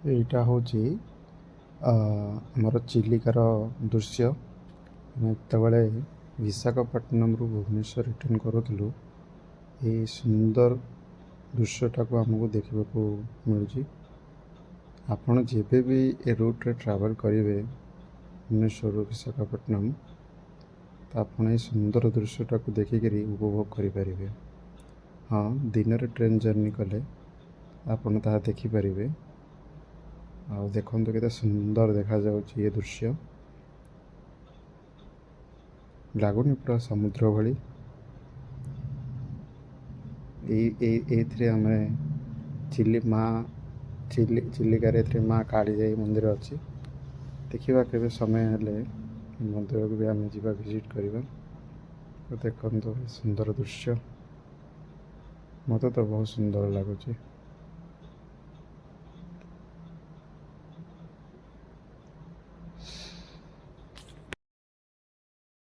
ଏଇଟା ହେଉଛି ଆମର ଚିଲିକାର ଦୃଶ୍ୟ। ଆମେ ଯେତେବେଳେ ବିଶାଖାପଟ୍ଟନମରୁ ଭୁବନେଶ୍ୱର ରିଟର୍ଣ୍ଣ କରୁଥିଲୁ, ଏହି ସୁନ୍ଦର ଦୃଶ୍ୟଟାକୁ ଆମକୁ ଦେଖିବାକୁ ମିଳୁଛି। ଆପଣ ଯେବେ ବି ଏ ରୁଟ୍ରେ ଟ୍ରାଭେଲ୍ କରିବେ ଭୁବନେଶ୍ୱରରୁ ବିଶାଖାପଟ୍ଟନମ, ତ ଆପଣ ଏହି ସୁନ୍ଦର ଦୃଶ୍ୟଟାକୁ ଦେଖିକରି ଉପଭୋଗ କରିପାରିବେ। ହଁ, ଦିନରେ ଟ୍ରେନ୍ ଜର୍ଣ୍ଣି କଲେ ଆପଣ ତାହା ଦେଖିପାରିବେ। ଆଉ ଦେଖନ୍ତୁ କେତେ ସୁନ୍ଦର ଦେଖାଯାଉଛି ଏ ଦୃଶ୍ୟ, ଲାଗୁନି ପୁରା ସମୁଦ୍ର ଭଳି। ଏଇଥିରେ ଆମେ ଚିଲିକାରେ ଏଥିରେ ମା କାଳିଜାଇ ମନ୍ଦିର ଅଛି। ଦେଖିବା କେବେ ସମୟ ହେଲେ ମନ୍ଦିରକୁ ବି ଆମେ ଯିବା, ଭିଜିଟ୍ କରିବା। ତ ଦେଖନ୍ତୁ ସୁନ୍ଦର ଦୃଶ୍ୟ, ମୋତେ ତ ବହୁତ ସୁନ୍ଦର ଲାଗୁଛି।